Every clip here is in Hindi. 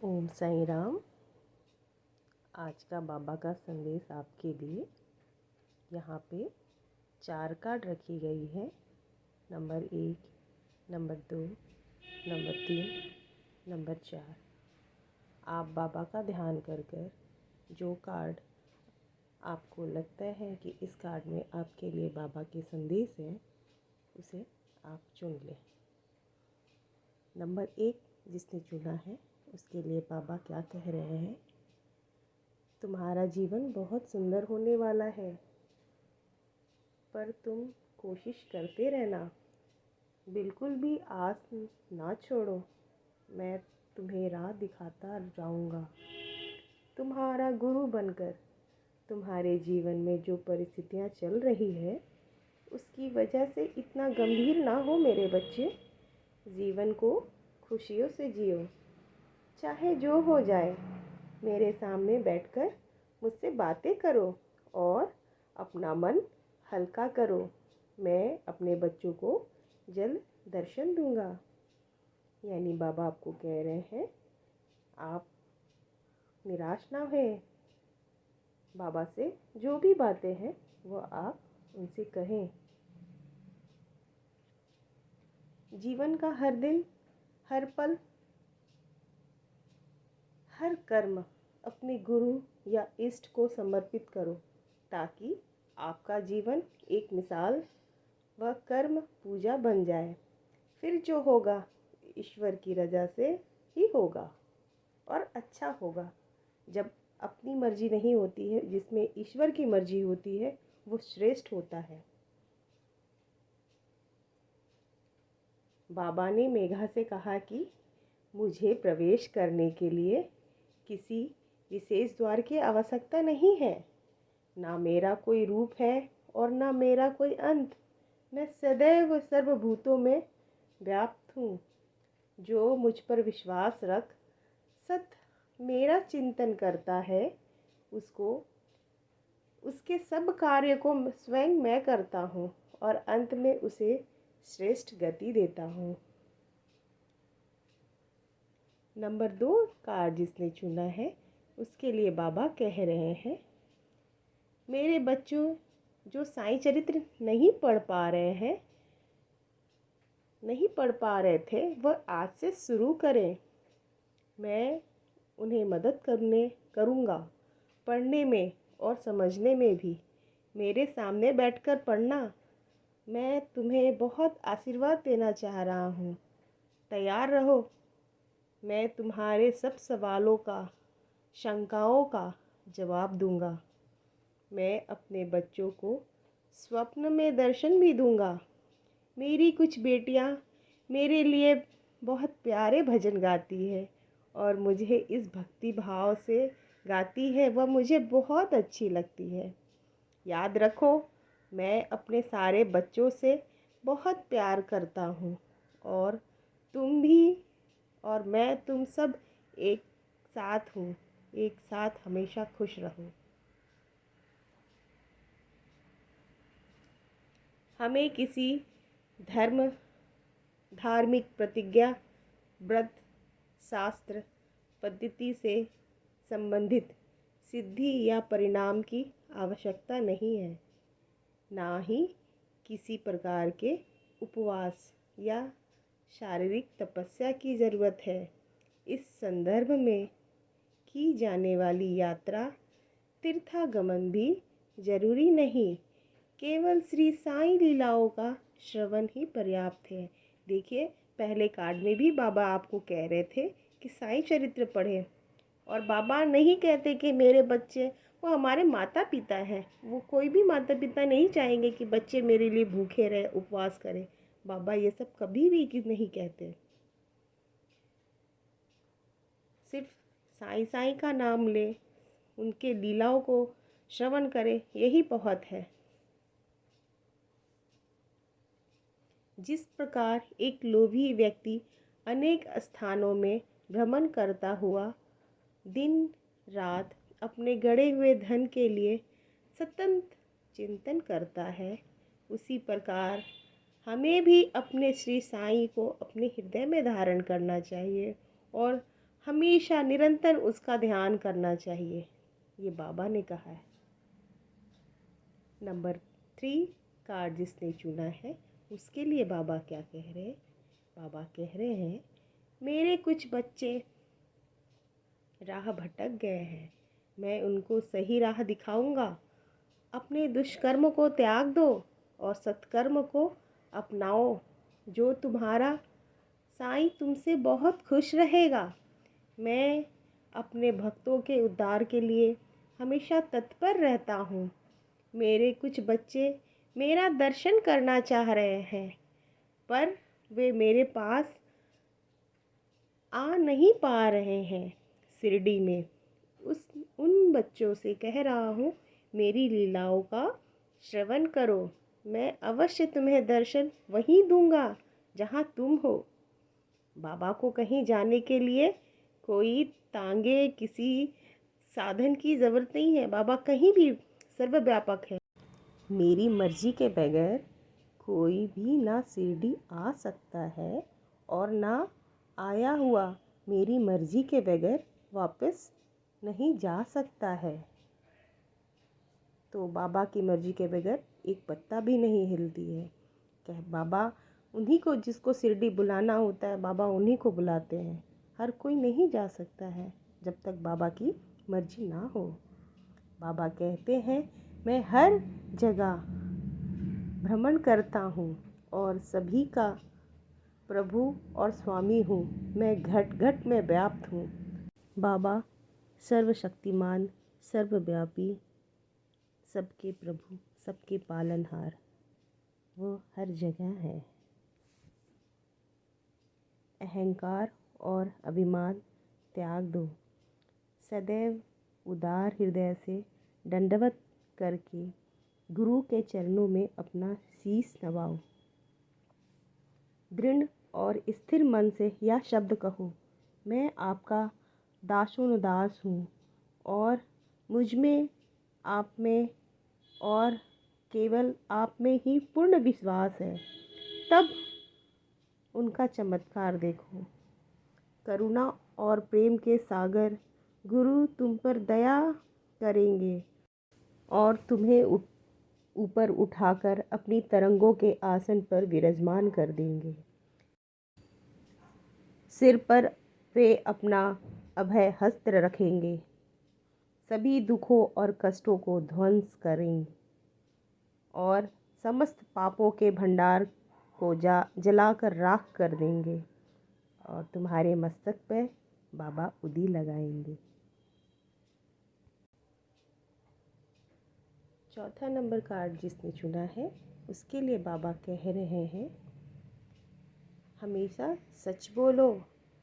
ओम साईं राम। आज का बाबा का संदेश आपके लिए। यहाँ पे 4 कार्ड रखी गई है। Number 1, number 2, number 3, number 4। आप बाबा का ध्यान कर कर जो कार्ड आपको लगता है कि इस कार्ड में आपके लिए बाबा के संदेश हैं, उसे आप चुन लें। नंबर 1 जिसने चुना है उसके लिए बाबा क्या कह रहे हैं? तुम्हारा जीवन बहुत सुंदर होने वाला है, पर तुम कोशिश करते रहना। बिल्कुल भी आस ना छोड़ो। मैं तुम्हें राह दिखाता जाऊंगा। तुम्हारा गुरु बनकर तुम्हारे जीवन में जो परिस्थितियां चल रही है उसकी वजह से इतना गंभीर ना हो मेरे बच्चे। जीवन को खुशियों से जियो, चाहे जो हो जाए। मेरे सामने बैठकर मुझसे बातें करो और अपना मन हल्का करो। मैं अपने बच्चों को जल्द दर्शन दूंगा। यानी बाबा आपको कह रहे हैं, आप निराश ना हों। बाबा से जो भी बातें हैं वो आप उनसे कहें। जीवन का हर दिन, हर पल, हर कर्म अपने गुरु या इष्ट को समर्पित करो, ताकि आपका जीवन एक मिसाल व कर्म पूजा बन जाए। फिर जो होगा ईश्वर की रजा से ही होगा और अच्छा होगा। जब अपनी मर्जी नहीं होती है, जिसमें ईश्वर की मर्जी होती है, वो श्रेष्ठ होता है। बाबा ने मेघा से कहा कि मुझे प्रवेश करने के लिए किसी विशेष द्वार की आवश्यकता नहीं है। ना मेरा कोई रूप है और ना मेरा कोई अंत। मैं सदैव सर्वभूतों में व्याप्त हूँ। जो मुझ पर विश्वास रख सत मेरा चिंतन करता है, उसको उसके सब कार्य को स्वयं मैं करता हूँ और अंत में उसे श्रेष्ठ गति देता हूँ। नंबर 2 कार्ड जिसने चुना है उसके लिए बाबा कह रहे हैं, मेरे बच्चों जो साईं चरित्र नहीं पढ़ पा रहे थे, वह आज से शुरू करें। मैं उन्हें मदद करूँगा पढ़ने में और समझने में भी। मेरे सामने बैठकर पढ़ना। मैं तुम्हें बहुत आशीर्वाद देना चाह रहा हूँ। तैयार रहो। मैं तुम्हारे सब सवालों का, शंकाओं का जवाब दूंगा। मैं अपने बच्चों को स्वप्न में दर्शन भी दूंगा। मेरी कुछ बेटियां मेरे लिए बहुत प्यारे भजन गाती है और मुझे इस भक्ति भाव से गाती है, वह मुझे बहुत अच्छी लगती है। याद रखो, मैं अपने सारे बच्चों से बहुत प्यार करता हूँ और तुम भी और मैं तुम सब एक साथ हूँ। एक साथ हमेशा खुश रहो। हमें किसी धर्म, धार्मिक प्रतिज्ञा, व्रत, शास्त्र, पद्धति से संबंधित सिद्धि या परिणाम की आवश्यकता नहीं है। ना ही किसी प्रकार के उपवास या शारीरिक तपस्या की ज़रूरत है। इस संदर्भ में की जाने वाली यात्रा, तीर्थागमन भी जरूरी नहीं। केवल श्री साईं लीलाओं का श्रवण ही पर्याप्त है। देखिए, पहले कार्ड में भी बाबा आपको कह रहे थे कि साईं चरित्र पढ़ें, और बाबा नहीं कहते कि मेरे बच्चे, वो हमारे माता पिता हैं। वो कोई भी माता पिता नहीं चाहेंगे कि बच्चे मेरे लिए भूखे रहे, उपवास करें। बाबा ये सब कभी भी नहीं कहते। सिर्फ साईं साईं का नाम ले, उनके लीलाओं को श्रवण करें, यही बहुत है। जिस प्रकार एक लोभी व्यक्ति अनेक स्थानों में भ्रमण करता हुआ दिन रात अपने गड़े हुए धन के लिए सतत चिंतन करता है, उसी प्रकार हमें भी अपने श्री साईं को अपने हृदय में धारण करना चाहिए और हमेशा निरंतर उसका ध्यान करना चाहिए, ये बाबा ने कहा है। नंबर 3 कार्ड जिसने चुना है उसके लिए बाबा क्या कह रहे हैं? बाबा कह रहे हैं, मेरे कुछ बच्चे राह भटक गए हैं, मैं उनको सही राह दिखाऊंगा। अपने दुष्कर्म को त्याग दो और सत्कर्म को अपनाओ। जो तुम्हारा साईं तुमसे बहुत खुश रहेगा। मैं अपने भक्तों के उद्धार के लिए हमेशा तत्पर रहता हूँ। मेरे कुछ बच्चे मेरा दर्शन करना चाह रहे हैं, पर वे मेरे पास आ नहीं पा रहे हैं शिरडी में। उन बच्चों से कह रहा हूँ, मेरी लीलाओं का श्रवण करो। मैं अवश्य तुम्हें दर्शन वहीं दूंगा जहाँ तुम हो। बाबा को कहीं जाने के लिए कोई तांगे, किसी साधन की ज़रूरत नहीं है। बाबा कहीं भी सर्वव्यापक है। मेरी मर्जी के बगैर कोई भी ना शिरडी आ सकता है और ना आया हुआ मेरी मर्जी के बगैर वापस नहीं जा सकता है। तो बाबा की मर्जी के बगैर एक पत्ता भी नहीं हिलती है। क्या बाबा उन्हीं को, जिसको शिरडी बुलाना होता है, बाबा उन्हीं को बुलाते हैं। हर कोई नहीं जा सकता है जब तक बाबा की मर्जी ना हो। बाबा कहते हैं, मैं हर जगह भ्रमण करता हूँ और सभी का प्रभु और स्वामी हूँ। मैं घट घट में व्याप्त हूँ। बाबा सर्वशक्तिमान, सर्वव्यापी, सबके प्रभु, सबके पालनहार, वो हर जगह है। अहंकार और अभिमान त्याग दो। सदैव उदार हृदय से दंडवत करके गुरु के चरणों में अपना शीश नवाओ। दृढ़ और स्थिर मन से यह शब्द कहो, मैं आपका दासोनुदास हूँ और मुझ में, आप में और केवल आप में ही पूर्ण विश्वास है। तब उनका चमत्कार देखो। करुणा और प्रेम के सागर गुरु तुम पर दया करेंगे और तुम्हें ऊपर उठाकर अपनी तरंगों के आसन पर विराजमान कर देंगे। सिर पर वे अपना अभय हस्त रखेंगे, सभी दुखों और कष्टों को ध्वंस करेंगे और समस्त पापों के भंडार को जलाकर राख कर देंगे और तुम्हारे मस्तक पे बाबा उदी लगाएंगे। चौथा नंबर कार्ड जिसने चुना है उसके लिए बाबा कह रहे हैं, हमेशा सच बोलो,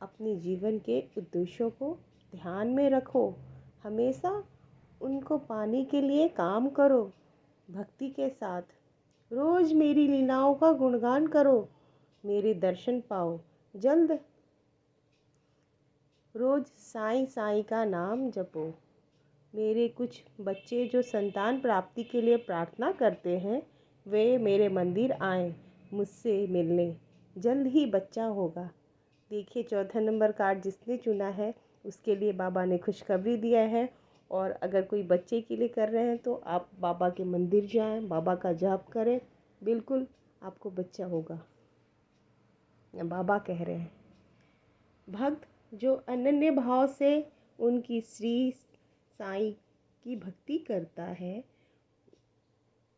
अपने जीवन के उद्देश्यों को ध्यान में रखो, हमेशा उनको पाने के लिए काम करो। भक्ति के साथ रोज़ मेरी लीलाओं का गुणगान करो, मेरे दर्शन पाओ। जल्द रोज़ साईं साईं का नाम जपो। मेरे कुछ बच्चे जो संतान प्राप्ति के लिए प्रार्थना करते हैं, वे मेरे मंदिर आएं मुझसे मिलने। जल्द ही बच्चा होगा। देखिए, चौथा नंबर कार्ड जिसने चुना है उसके लिए बाबा ने खुशखबरी दिया है। और अगर कोई बच्चे के लिए कर रहे हैं तो आप बाबा के मंदिर जाएं, बाबा का जाप करें, बिल्कुल आपको बच्चा होगा। बाबा कह रहे हैं, भक्त जो अनन्य भाव से उनकी श्री साईं की भक्ति करता है,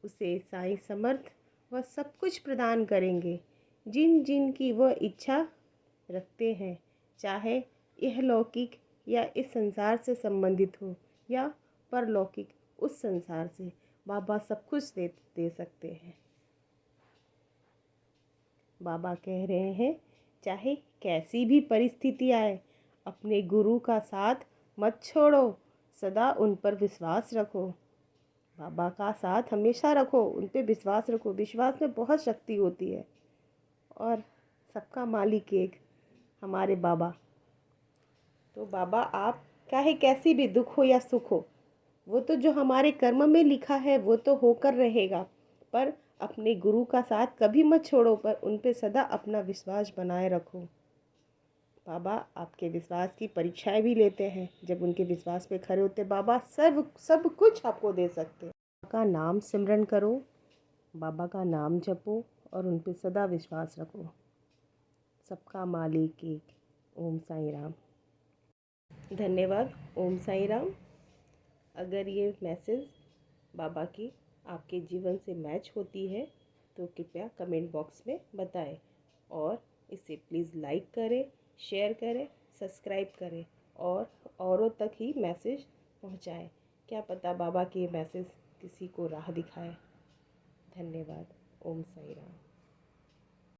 उसे साईं समर्थ व सब कुछ प्रदान करेंगे। जिन जिन की वह इच्छा रखते हैं, चाहे यह लौकिक या इस संसार से संबंधित हो या परलौकिक उस संसार से, बाबा सब कुछ दे सकते हैं। बाबा कह रहे हैं, चाहे कैसी भी परिस्थिति आए, अपने गुरु का साथ मत छोड़ो, सदा उन पर विश्वास रखो। बाबा का साथ हमेशा रखो, उन पर विश्वास रखो। विश्वास में बहुत शक्ति होती है और सबका मालिक एक हमारे बाबा। तो बाबा, आप चाहे कैसी भी दुख हो या सुख हो, वो तो जो हमारे कर्म में लिखा है वो तो होकर रहेगा, पर अपने गुरु का साथ कभी मत छोड़ो, पर उन पे सदा अपना विश्वास बनाए रखो। बाबा आपके विश्वास की परीक्षाएं भी लेते हैं। जब उनके विश्वास पे खड़े होते बाबा सब कुछ आपको दे सकते हैं। बाबा का नाम सिमरन करो, बाबा का नाम जपो और उन पे सदा विश्वास रखो। सबका मालिक एक। ओम साईं राम। धन्यवाद। ओम साईं राम। अगर ये मैसेज बाबा की आपके जीवन से मैच होती है तो कृपया कमेंट बॉक्स में बताएं और इसे प्लीज़ लाइक करें, शेयर करें, सब्सक्राइब करें और औरों तक ही मैसेज पहुंचाएं। क्या पता बाबा की ये मैसेज किसी को राह दिखाए। धन्यवाद। ओम साईं राम।